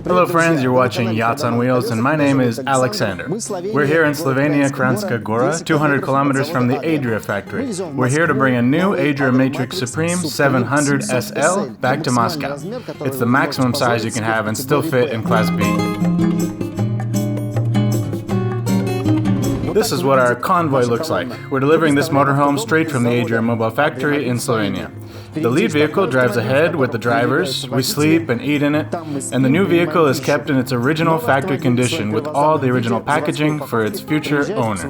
Hello friends, you're watching Yachts on Wheels and my name is Alexander. We're here in Slovenia, Kranjska Gora, 200 kilometers from the Adria factory. We're here to bring a new Adria Matrix Supreme 700 SL back to Moscow. It's the maximum size you can have and still fit in Class B. This is what our convoy looks like. We're delivering this motorhome straight from the Adria Mobile factory in Slovenia. The lead vehicle drives ahead with the drivers, we sleep and eat in it, and the new vehicle is kept in its original factory condition with all the original packaging for its future owner.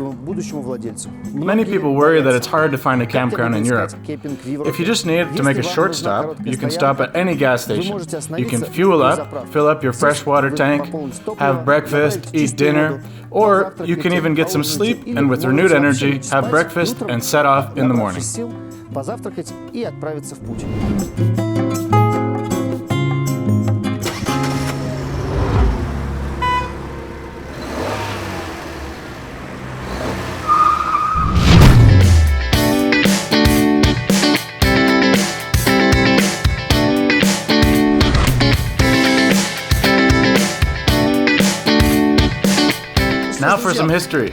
Many people worry that it's hard to find a campground in Europe. If you just need to make a short stop, you can stop at any gas station. You can fuel up, fill up your freshwater tank, have breakfast, eat dinner, or you can even get some sleep and with renewed energy have breakfast and set off in the morning. Позавтракать и отправиться в путь. Now for some history.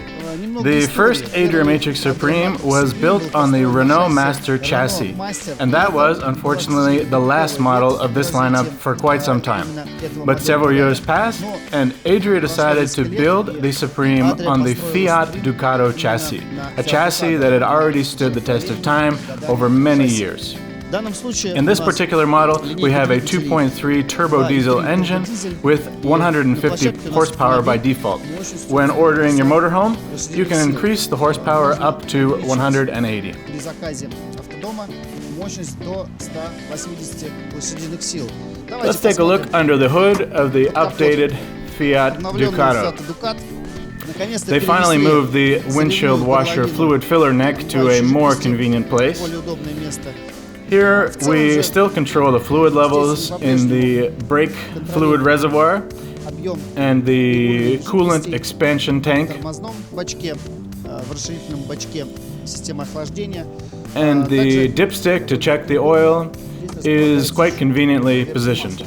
The first Adria Matrix Supreme was built on the Renault Master chassis, and that was, unfortunately, the last model of this lineup for quite some time. But several years passed, and Adria decided to build the Supreme on the Fiat Ducato chassis, a chassis that had already stood the test of time over many years. In this particular model, we have a 2.3 turbo diesel engine with 150 horsepower by default. When ordering your motorhome, you can increase the horsepower up to 180. Let's take a look under the hood of the updated Fiat Ducato. They finally moved the windshield washer fluid filler neck to a more convenient place. Here we still control the fluid levels in the brake fluid reservoir and the coolant expansion tank, and the dipstick to check the oil is quite conveniently positioned.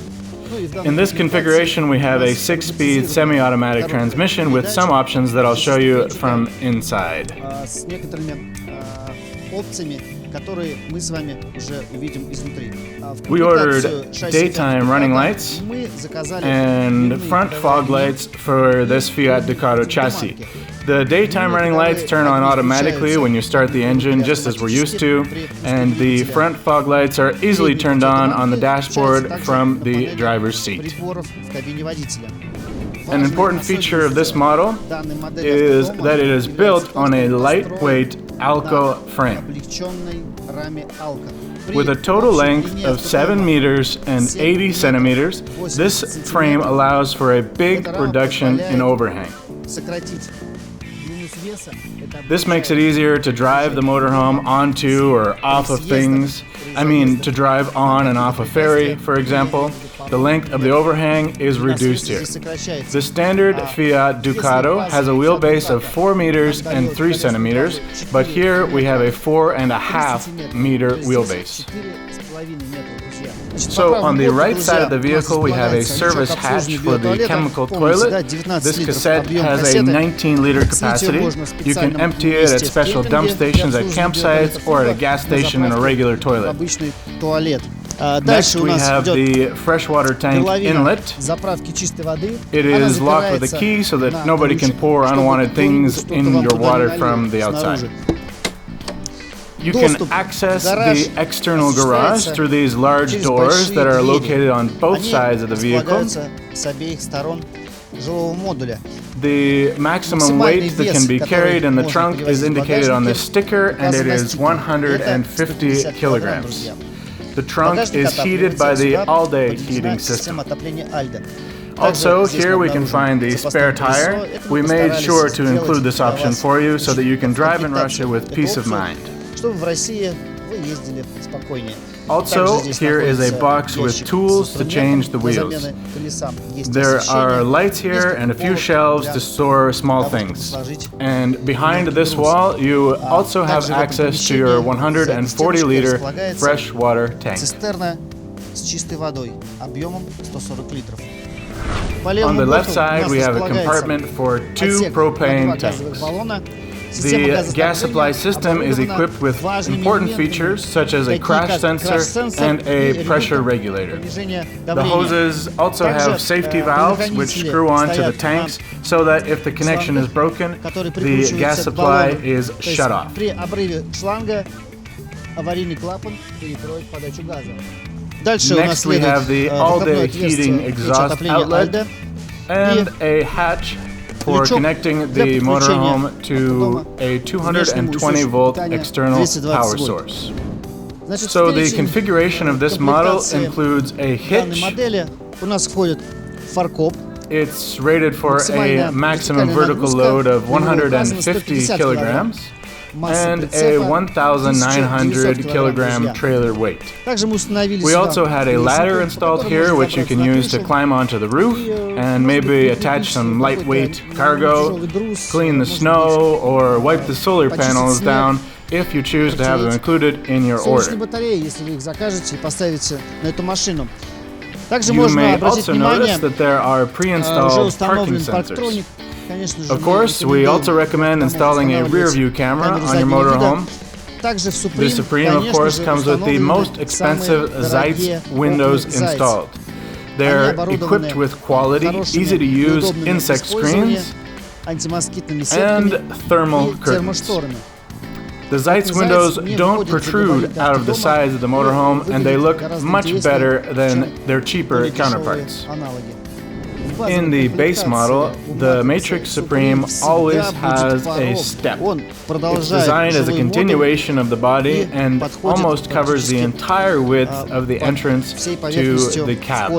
In this configuration we have a 6-speed semi-automatic transmission with some options that I'll show you from inside. We ordered daytime running lights and front fog lights for this Fiat Ducato chassis. The daytime running lights turn on automatically when you start the engine, just as we're used to, and the front fog lights are easily turned on the dashboard from the driver's seat. An important feature of this model is that it is built on a lightweight ALKO frame. With a total length of 7 meters and 80 centimeters, this frame allows for a big reduction in overhang. This makes it easier to drive the motorhome onto or off of things. I mean, to drive on and off a ferry, for example. The length of the overhang is reduced here. The standard Fiat Ducato has a wheelbase of 4 meters and 3 centimeters, but here we have a 4.5 meter wheelbase. So on the right side of the vehicle we have a service hatch for the chemical toilet. This cassette has a 19-liter capacity. You can empty it at special dump stations at campsites or at a gas station in a regular toilet. Next we have the freshwater tank inlet. It is locked with a key so that nobody can pour unwanted things in your water from the outside. You can access the external garage through these large doors that are located on both sides of the vehicle. The maximum weight that can be carried in the trunk is indicated on this sticker, and it is 150 kilograms. The trunk is heated by the all-day heating system. Also, here we can find the spare tire. We made sure to include this option for you so that you can drive in Russia with peace of mind. Also, here is a box with tools to change the wheels. There are lights here and a few shelves to store small things. And behind this wall, you also have access to your 140-liter freshwater tank. On the left side, we have a compartment for 2 propane tanks. The gas supply system is equipped with important features such as a crash sensor and a pressure regulator. The hoses also have safety valves which screw onto the tanks so that if the connection is broken, the gas supply is shut off. Next we have the all-day heating exhaust outlet and a hatch for connecting the motorhome to a 220-volt external power source. So the configuration of this model includes a hitch. It's rated for a maximum vertical load of 150 kilograms and a 1,900 kilogram trailer weight. We also had a ladder installed here which you can use to climb onto the roof and maybe attach some lightweight cargo, clean the snow, or wipe the solar panels down if you choose to have them included in your order. You may also notice that there are pre-installed parking sensors. Of course, we also recommend installing a rear-view camera on your motorhome. The Supreme, of course, comes with the most expensive Yachts windows installed. They're equipped with quality, easy-to-use insect screens and thermal curtains. The Yachts windows don't protrude out of the sides of the motorhome, and they look much better than their cheaper counterparts. In the base model, the Matrix Supreme always has a step. It's designed as a continuation of the body and almost covers the entire width of the entrance to the cab.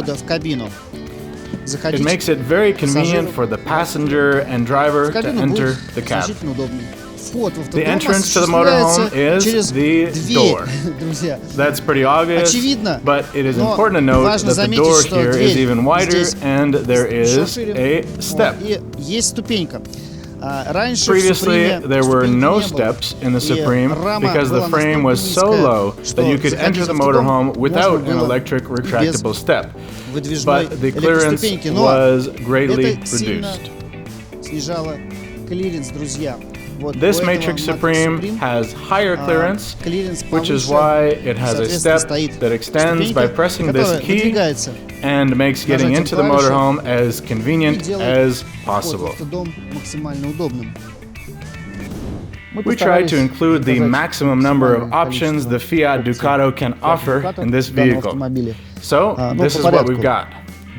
It makes it very convenient for the passenger and driver to enter the cab. The entrance to the motorhome is the door. That's pretty obvious, but it is important to note that the door here is even wider and there is a step. Previously, there were no steps in the Supreme because the frame was so low that you could enter the motorhome without an electric retractable step, but the clearance was greatly reduced. This Matrix Supreme has higher clearance, which is why it has a step that extends by pressing this key and makes getting into the motorhome as convenient as possible. We tried to include the maximum number of options the Fiat Ducato can offer in this vehicle. So, this is what we've got.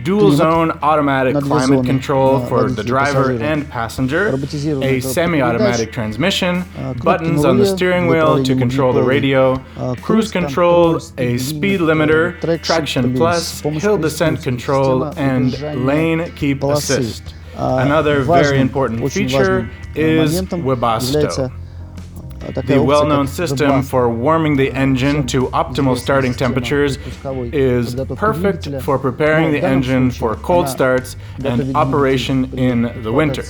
Dual-zone automatic climate control for the driver and passenger, a semi-automatic transmission, buttons on the steering wheel to control the radio, cruise control, a speed limiter, traction plus, hill descent control, and lane keep assist. Another very important feature is Webasto, the well-known system for warming the engine to optimal starting temperatures is perfect for preparing the engine for cold starts and operation in the winter.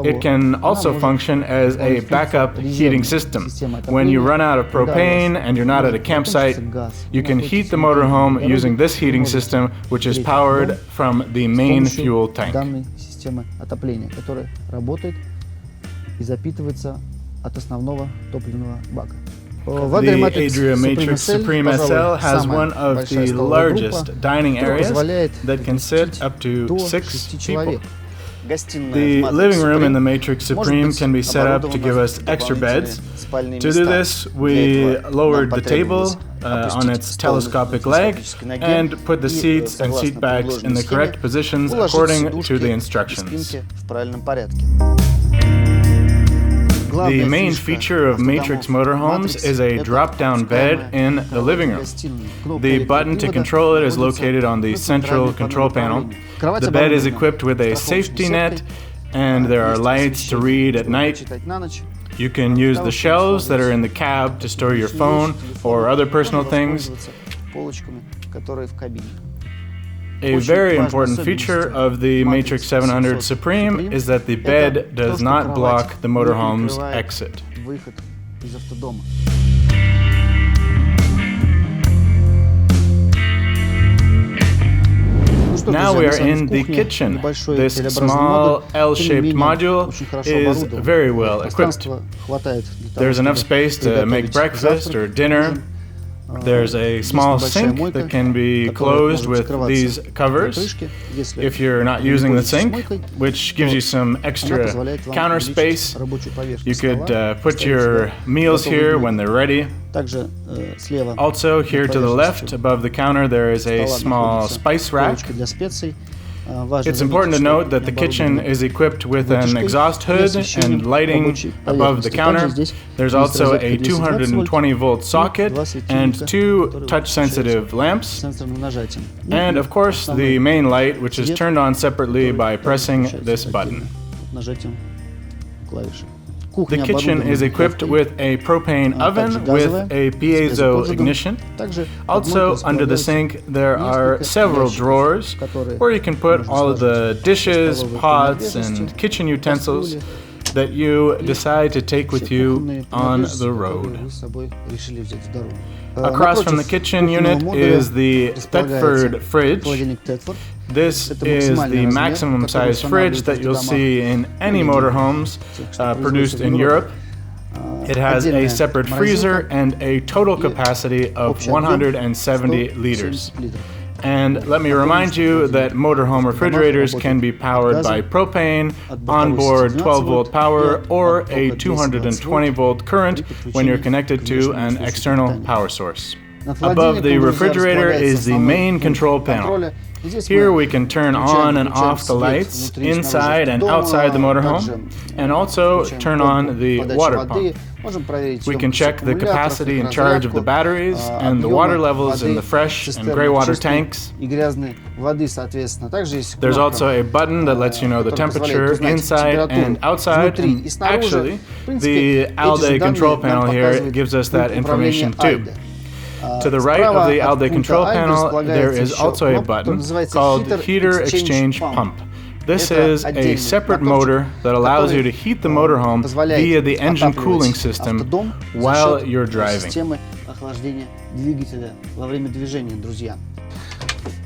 It can also function as a backup heating system. When you run out of propane and you're not at a campsite, you can heat the motorhome using this heating system, which is powered from the main fuel tank. The Adria Matrix Supreme SL has one of the largest dining areas that can sit up to 6 people. The living room in the Matrix Supreme can be set up to give us extra beds. To do this, we lowered the table on its telescopic leg and put the seats and seat backs in the correct positions according to the instructions. The main feature of Matrix Motorhomes is a drop-down bed in the living room. The button to control it is located on the central control panel. The bed is equipped with a safety net, and there are lights to read at night. You can use the shelves that are in the cab to store your phone or other personal things. A very important feature of the Matrix 700 Supreme is that the bed does not block the motorhome's exit. Now we are in the kitchen. This small L-shaped module is very well equipped. There's enough space to make breakfast or dinner. There's a small sink that can be closed with these covers if you're not using the sink, which gives you some extra counter space. You could put your meals here when they're ready. Also, here to the left, above the counter, there is a small spice rack. It's important to note that the kitchen is equipped with an exhaust hood and lighting above the counter. There's also a 220-volt socket and 2 touch-sensitive lamps. And of course, the main light, which is turned on separately by pressing this button. The kitchen is equipped with a propane oven with a piezo ignition. Also, under the sink, there are several drawers where you can put all of the dishes, pots, and kitchen utensils that you decide to take with you on the road. Across from the kitchen unit is the Thetford fridge. This is the maximum size fridge that you'll see in any motorhomes produced in Europe. It has a separate freezer and a total capacity of 170 liters. And let me remind you that motorhome refrigerators can be powered by propane, onboard 12-volt power, or a 220-volt current when you're connected to an external power source. Above the refrigerator is the main control panel. Here we can turn on and off the lights inside and outside the motorhome, and also turn on the water pump. We can check the capacity and charge of the batteries and the water levels in the fresh and gray water tanks. There's also a button that lets you know the temperature inside and outside. And actually, the ALKO control panel here gives us that information too. To the right of the ALKO control panel, there is also a button called Heater Exchange Pump. This is a separate motor that allows you to heat the motorhome via the engine cooling system while you're driving.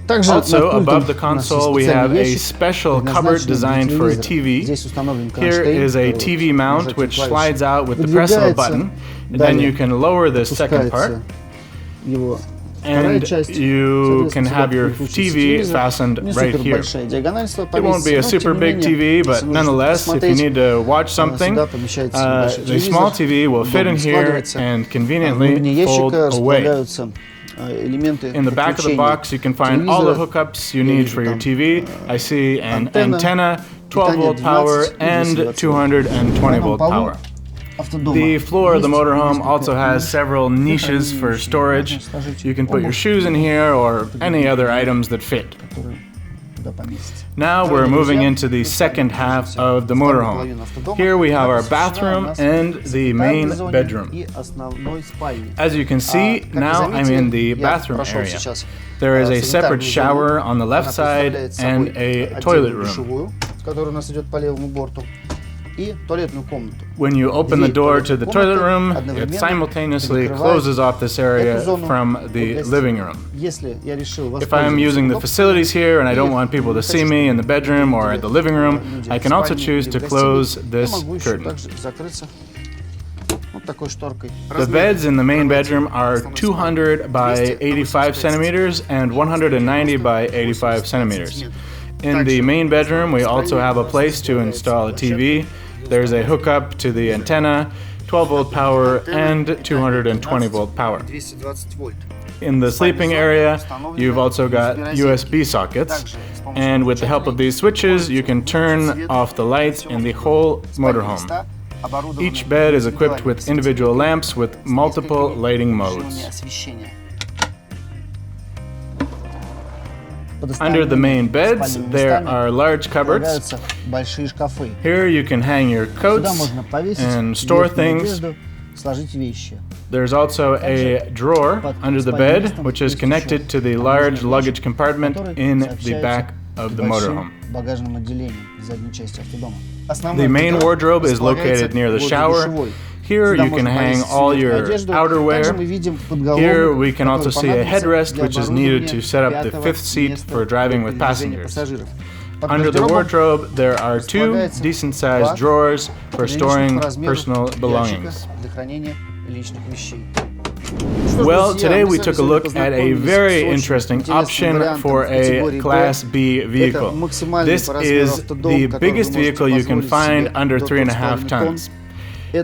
Also, above the console, we have a special cupboard designed for a TV. Here is a TV mount which slides out with the press of a button, and then you can lower this second part. And you can have your TV fastened right here. It won't be a super big TV, but nonetheless, if you need to watch something, the small TV will fit in here and conveniently fold away. In the back of the box, you can find all the hookups you need for your TV. I see an antenna, 12-volt power, and 220-volt power. The floor of the motorhome also has several niches for storage. You can put your shoes in here or any other items that fit. Now we're moving into the second half of the motorhome. Here we have our bathroom and the main bedroom. As you can see, now I'm in the bathroom area. There is a separate shower on the left side and a toilet room. When you open the door to the toilet room, it simultaneously closes off this area from the living room. If I am using the facilities here and I don't want people to see me in the bedroom or at the living room, I can also choose to close this curtain. The beds in the main bedroom are 200 by 85 centimeters and 190 by 85 centimeters. In the main bedroom, we also have a place to install a TV. There's a hookup to the antenna, 12-volt power, and 220-volt power. In the sleeping area, you've also got USB sockets, and with the help of these switches, you can turn off the lights in the whole motorhome. Each bed is equipped with individual lamps with multiple lighting modes. Under the main beds, there are large cupboards. Here you can hang your coats and store things. There's also a drawer under the bed, which is connected to the large luggage compartment in the back of the motorhome. The main wardrobe is located near the shower. Here you can hang all your outerwear. Here we can also see a headrest, which is needed to set up the fifth seat for driving with passengers. Under the wardrobe, there are two decent-sized drawers for storing personal belongings. Well, today we took a look at a very interesting option for a Class B vehicle. This is the biggest vehicle you can find under 3.5 tons.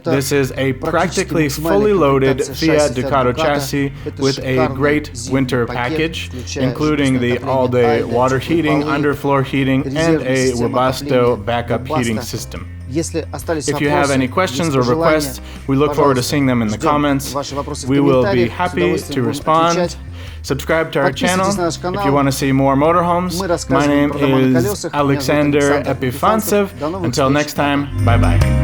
This is a practically fully loaded Fiat Ducato chassis with a great winter package, including all-day water heating, underfloor heating, and a Webasto backup heating system. If you have any questions or requests, we look forward to seeing them in the comments. We will be happy to respond. Subscribe to our channel if you want to see more motorhomes. My name is Alexander Epifantsev. Until next time, bye-bye.